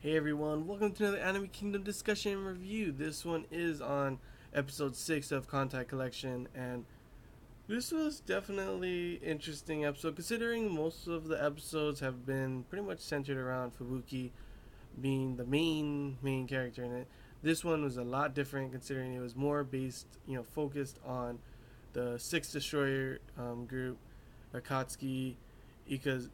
Hey everyone, welcome to another Anime Kingdom discussion and review. This one is on episode 6 of Kantai Collection, and this was definitely interesting episode considering most of the episodes have been pretty much centered around Fubuki being the main character in it. This one was a lot different considering it was more based, focused on the Six Destroyer group, Akatsuki, Ikazuchi,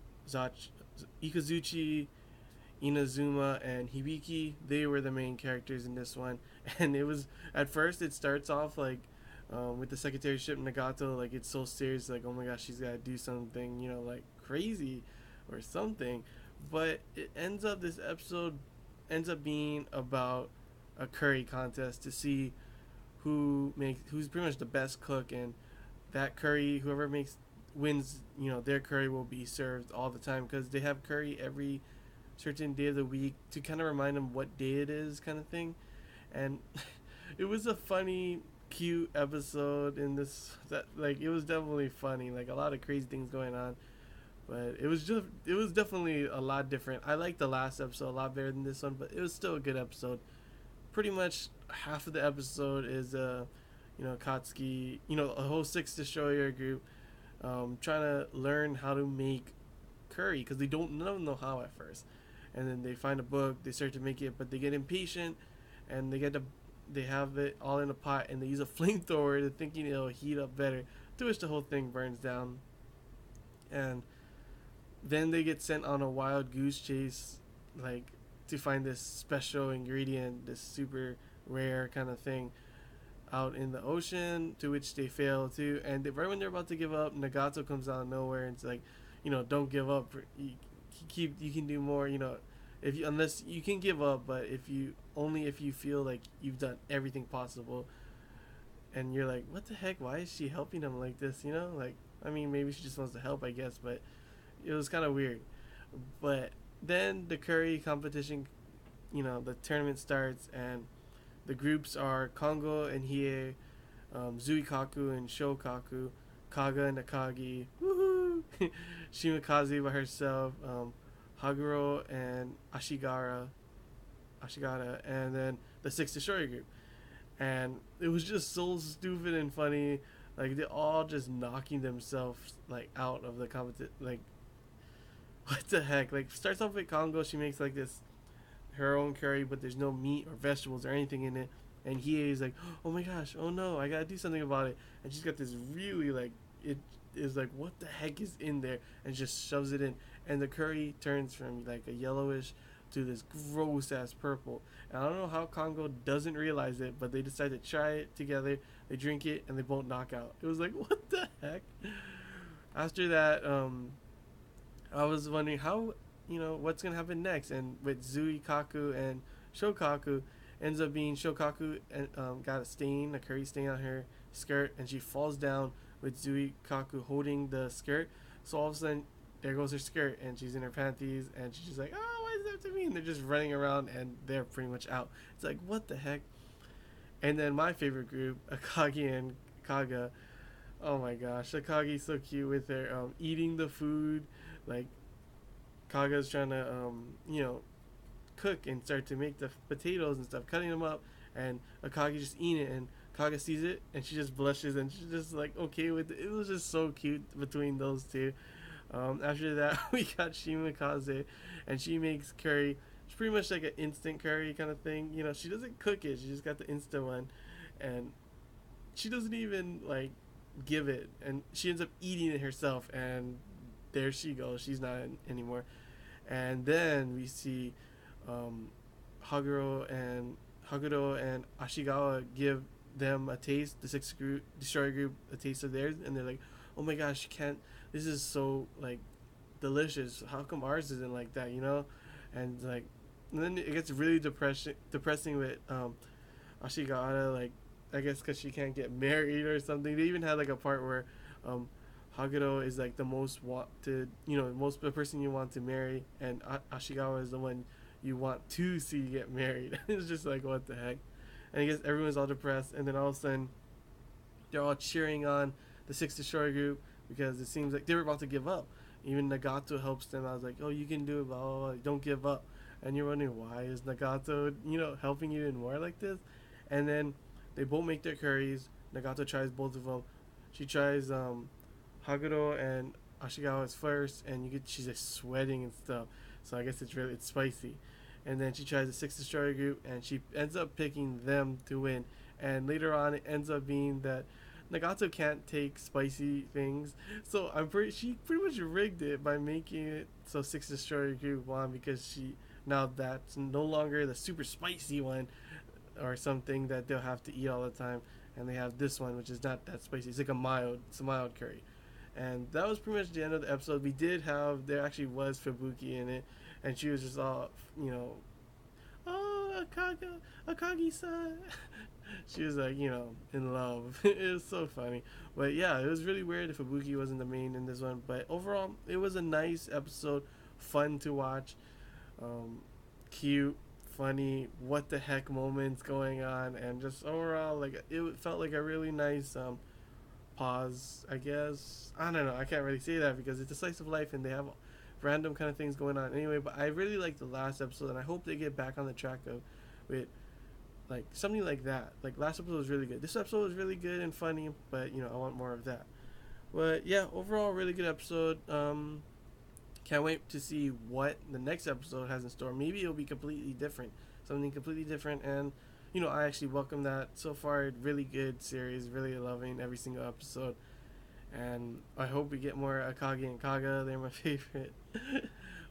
Inazuma and Hibiki. They were the main characters in this one, and it was at first it starts off like with the secretaryship Nagato, like it's so serious, like oh my gosh, she's got to do something, like crazy or something, but it ends up this episode ends up being about a curry contest to see who's pretty much the best cook, and that curry whoever makes wins, their curry will be served all the time because they have curry every certain day of the week to kind of remind them what day it is, kind of thing. And it was a funny, cute episode in this that like it was definitely funny, like a lot of crazy things going on. But it was definitely a lot different. I liked the last episode a lot better than this one, but it was still a good episode. Pretty much half of the episode is Katsuki, a whole Six Destroyer group trying to learn how to make curry because they don't know how at first, and then they find a book, they start to make it, but they get impatient, and they have it all in a pot, and they use a flamethrower thinking it'll heat up better, to which the whole thing burns down, and then they get sent on a wild goose chase, like to find this special ingredient, this super rare kind of thing out in the ocean, to which they fail too. And right when they're about to give up, Nagato comes out of nowhere and it's like, don't give up. You can do more. If you unless you can give up, but if you feel like you've done everything possible, and you're like, what the heck? Why is she helping them like this? Like I mean, maybe she just wants to help, I guess, but it was kind of weird. But then the curry competition, the tournament starts, and the groups are Kongo and Hiei, Zuikaku and Shokaku, Kaga and Akagi, woohoo! Shimakaze by herself, Haguro and Ashigata, and then the Six Destroyer group. And it was just so stupid and funny. Like they all just knocking themselves like out of the competition. Like what the heck? Like starts off with Kongo. She makes like this her own curry, but there's no meat or vegetables or anything in it. And he is like, oh my gosh, oh no, I gotta do something about it. And she's got this really like it is like what the heck is in there, and just shoves it in, and the curry turns from like a yellowish to this gross ass purple. And I don't know how Congo doesn't realize it, but they decide to try it together. They drink it and they both knock out. It was like what the heck. After that, I was wondering how what's gonna happen next, and with Zuikaku and Shokaku, ends up being Shokaku and got a curry stain on her skirt, and she falls down with Zuikaku holding the skirt. So all of a sudden, there goes her skirt, and she's in her panties, and she's just like, oh, why does that have to be? And they're just running around, and they're pretty much out. It's like, what the heck? And then my favorite group, Akagi and Kaga. Oh my gosh, Akagi's so cute with her eating the food, like Kaga's trying to cook and start to make the potatoes and stuff, cutting them up, and Akagi just eating it, and Kaga sees it and she just blushes and she's just like okay with it. It was just so cute between those two. After that, we got Shimakaze, and she makes curry. It's pretty much like an instant curry kind of thing. She doesn't cook it; she just got the instant one, and she doesn't even like give it, and she ends up eating it herself. And there she goes; she's not anymore. And then we see um, Haguro and Ashigawa give them a taste. The destroyer group a taste of theirs, and they're like, "Oh my gosh, you can't! This is so like delicious. How come ours isn't like that?" And like, and then it gets really depressing with Ashigawa. Like, I guess because she can't get married or something. They even had like a part where um, Haguro is like the most wanted, most the person you want to marry, and Ashigawa is the one you want to see get married. It's just like what the heck. And I guess everyone's all depressed, and then all of a sudden they're all cheering on the Six Destroyer group because it seems like they were about to give up. Even Nagato helps them. I was like, oh, you can do it, blah, blah, blah. Don't give up. and you're wondering why is Nagato, helping you in more like this, and then they both make their curries. Nagato tries both of them. She tries Haguro and Ashigawa's first, and she's like sweating and stuff. So I guess it's spicy. And then she tries the Six Destroyer group, and she ends up picking them to win. And later on, it ends up being that Nagato can't take spicy things, so she pretty much rigged it by making it so Six Destroyer group won because now that's no longer the super spicy one or something that they'll have to eat all the time, and they have this one which is not that spicy. It's like it's a mild curry, and that was pretty much the end of the episode. There actually was Fubuki in it, and she was just all oh, Akagi-san. She was like, in love. It was so funny. But yeah, it was really weird if Ibuki wasn't the main in this one. But overall, it was a nice episode, fun to watch, cute, funny, what the heck moments going on, and just overall, like it felt like a really nice pause. I guess I don't know. I can't really say that because it's a slice of life, and they have random kind of things going on anyway. But I really liked the last episode, and I hope they get back on the track of with like something like that. Like last episode was really good. This episode was really good and funny, but I want more of that. But yeah, overall, really good episode. Can't wait to see what the next episode has in store. Maybe it'll be completely different, something completely different, and I actually welcome that. So far, really good series. Really loving every single episode, and I hope we get more Akagi and Kaga. They're my favorite.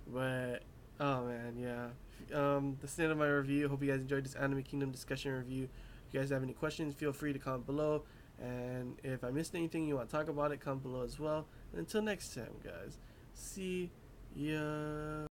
But oh man, yeah. That's the end of my review. Hope you guys enjoyed this Anime Kingdom discussion review. If you guys have any questions, feel free to comment below. And if I missed anything you want to talk about it, comment below as well. And until next time, guys. See ya.